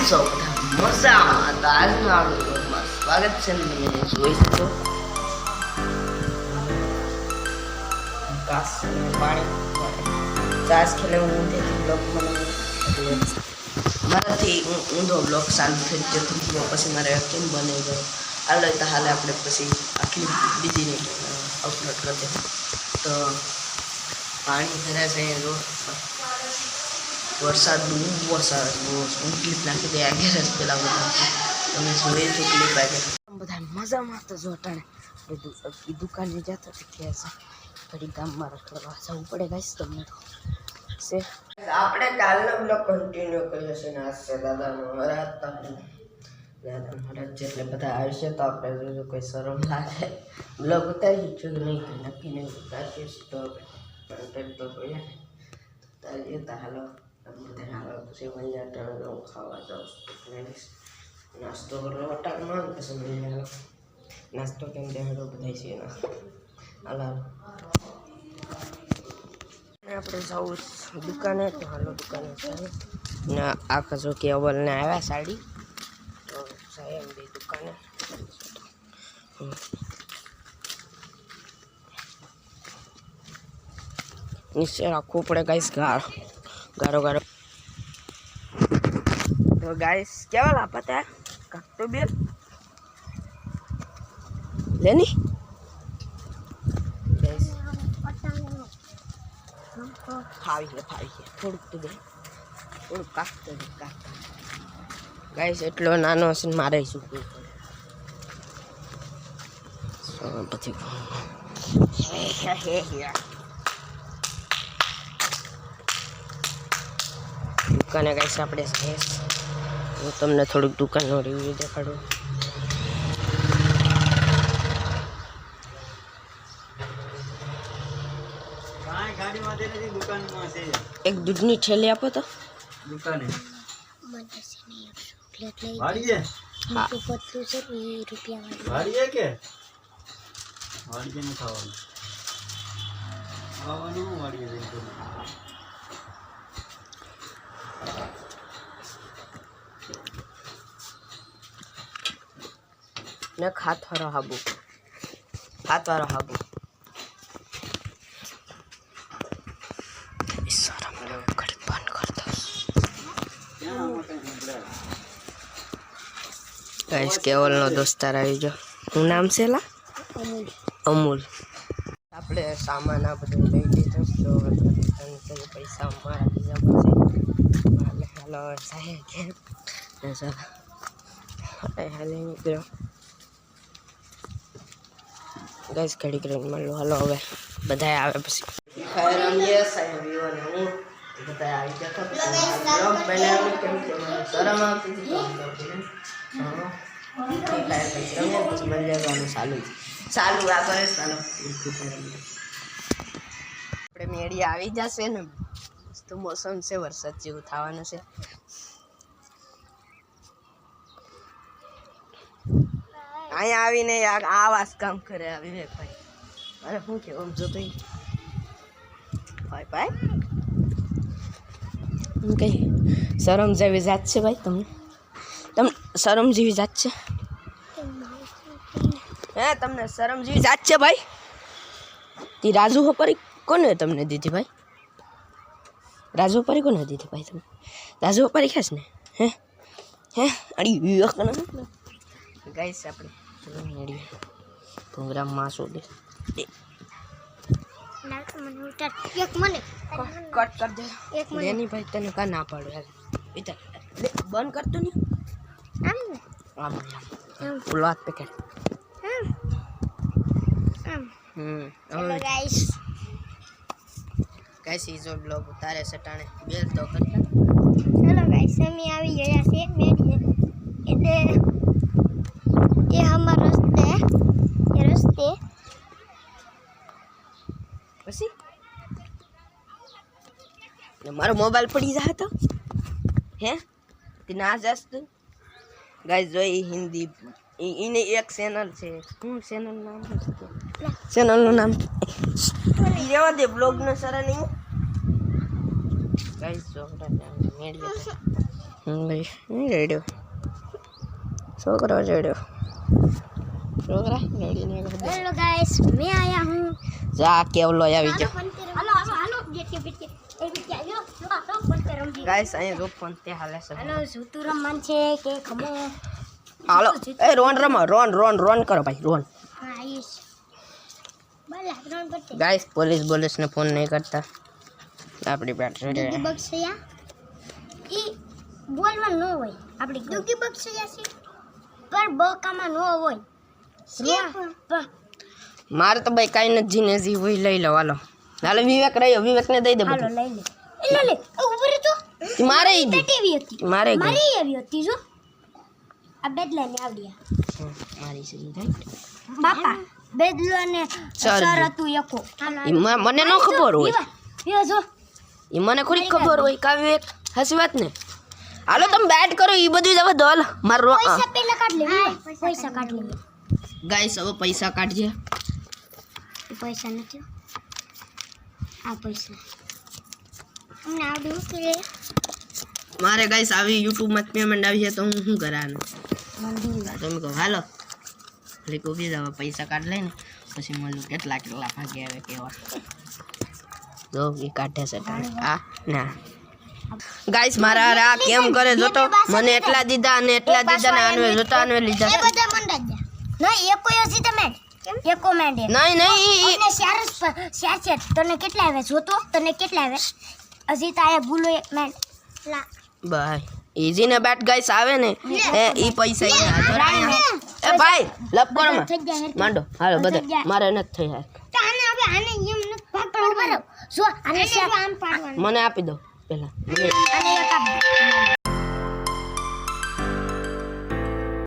છો બધા મજામાં? તો આજના વ્લોગમાં સ્વાગત છે. તમે જોઈ શકો પાણી ચાસ ખેલે હું બ્લોગ બનાવું મારાથી ઊંધો બ્લોગ ચાલુ થઈ ગયો પછી મારે કેમ બને ગયો હાલ તો હાલે આપણે પછી આટલી બીજી અપલોડ કરી તો પાણી ભરાય છે રોડ વરસાદ બહુ વરસાદ ક્લિપ નાખી દે આગળ જ પેલા બધા તમે જોઈ તો ક્લિપ આગળ બધા મજામાં તો જોટાણે દુકાને જતા શીખ્યા છે ઘડી ગામમાં રખડવા જવું પડે ગાઈશ તમને તો છે આપણે કાલનો બ્લોગ કન્ટિન્યુ કર્યો છે ને આજ છે દાદાનો મહારાજ દાદા મહારાજ જેટલે બધા આવશે તો આપણે જોજો કોઈ શરમ લાગે બ્લોગ ઉતારી છું નહીં નક્કી નહીં ઉતારીએ તો કન્ટેન્ટ તો જોઈએ ઉતારીએ તો હાલો પછી મળી જાય ખાવા જાઉં નાસ્તો કરો વટાણમાં પછી મળી જાય નાસ્તો કેમ દેખાડો બધા છે હાલો આપણે જવું દુકાને તો હાલો દુકાને ને આખા જો કે અવલને આવ્યા સાડી તો જાય એમ બી દુકાને નીચે રાખવું પડે ગાઈસ ગારો તો ગાઈસ કેવા લાપતા કાકતો બેલ લેની ગાઈસ ફાવી થોડુંક તો દે થોડુંક કાકતો ગાઈસ એટલો નાનો હશે ને મારે શું પડે પછી દુકાને ગાઈસ આપણે હું તમને થોડુંક દુકાનનો રિવ્યુ દેખાડું એક દૂધની થેલી આપો તો દુકાને ને ખાતવાળો હાબુ ગાઈસ કેવલનો દોસ્તાર આવી ગયો શું નામ છે લા અમૂલ આપણે સામાન આ બધું લઈ લીધો તો પૈસા અમારા બીજા પાસે હાલો સાહેબ હાલે નીકળ્યો ગાઈસ ઘડી કરીને મળો હાલો હવે બધા આવે પછી રમીએ સાહેબ હું બધા આવી જતા બ્લોગ બનાવ્યું કેમ કે શરમ આવતી હતી પછી બની જવાનું ચાલુ આ કરે ચાલો આપણે મેળી આવી જશે ને તો મોસમ છે વરસાદ જેવું થવાનું છે અહીંયા આવીને આ વાસ કામ કરે વિવેક ભાઈ અરે શું કે આમ જોતો ભાઈ કઈ શરમ જેવી જાત છે ભાઈ તમને શરમ જેવી જાત છે હે તમને શરમ જેવી જાત છે ભાઈ તી રાજુ હોપરી કોને તમને દીધી ભાઈ રાજુ હોપરી કોને દીધી ભાઈ તમે રાજુ હોપરી ખાસ ને હે અડી વિવેક ગાઈસ આપણે મેળીએ પ્રોગ્રામ માં શું દે કટ કર દે લેની ભાઈ તને કા ના પાડો યાર ઇધર બંધ કરતો નહીં આમ ફૂલ હાથ પકડ હેલો ગાઈસ ઈજો બ્લોગ ઉતારે સટાણે બેલ તો કરતા હેલો ગાઈસ અમે આવી ગયા છે મેડીએ એટલે ये हमारा रास्ता है ये रास्ते પછી મારો મોબાઈલ પડી જાય તો હે તે ના જાસ તું ગાઈસ જોઈ હિન્દી ઇને એક ચેનલ છે હું ચેનલ નામ છે ચેનલ નું નામ રેવા દે બ્લોગ નો સરા નહીં ગાઈસ જો મેળીએ ભાઈ રેડિયો છોકરો રેડિયો છોકરા રેડી નહીં हेलो गाइस मैं आया हूं જા કેવલો આવી ગયો हेलो हेलो हेलो बेटे बेटे ए बेटे आयो लो फोन पे रमजी ગાઈસ અહીં જો ફોન તે હાલે છે हेलो सुतु रमन छे के खमो હાલો એ રોન રમો રોન કરો ભાઈ રોન हां आयुष बोला रोन करते ગાઈસ પોલીસ ને ફોન નહીં કરતા આપણી પેટ છે ડુગી બક્ષયા ઈ બોલવા નો હોય આપડી ડુગી બક્ષયા છે પર બકામાં નો હોય પણ મારે તો ભાઈ કાઈ નથી જીને જી હોય લઈ લો હાલો વિવેક રહ્યો વિવેકને દઈ દે હાલો બધું લઈ લે ઉપર તો મારે ઈ ટીવી હતી મારે મારી આવી હતી જો આ બેદલા ને આવડિયા મારી છે રાઈટ બાપા બેદલો ને સર હતું યકો મને ન ખબર હોય યો જો ઈ મને ખરી ખબર હોય કા વિવેક હસી વાત ને હાલો તમે બેટ કરો ઈ બધું જવા દો હાલો મારો પૈસા પેલા કાઢ લે પૈસા કાઢ લે ગાઈસ હવે પૈસા કાઢજે પૈસા નથી આ પૈસા અમને આવડું કે મારે ગાઈસ આવી YouTube માં પેમેન્ટ આવી છે તો હું શું કરાનું મંદિર તમે કહો હાલો એટલે કોબી જવા પૈસા કાઢ લઈને પછી મળું કેટલા ભાગે આવે કેવા જો એ કાઢે છે આ ના ગાઈસ મારા આ કેમ કરે જોતો મને એટલા દીધા અને એટલા દીધા ને આનવે જોતા આનવે લીધા એ બધા મંડા જ નહીં એકો હજી તમે એકો મેન્ડે નહીં અને શેર છે તને કેટલા આવે જોતો તને કેટલા આવે હજી તો આ ભૂલો એક મેન્ડ લા બાય ઈઝી ને બેટ ગાઈસ આવે ને એ ઈ પૈસા ઈ હાજર એ ભાઈ લપ કરો માંડો હાલો બધા મારે નથી થઈ હાલ તો આને હવે આને એમ ન ભાગ પાડવાનો જો આને શેર આમ પાડવાનું મને આપી દો પહેલા આને એક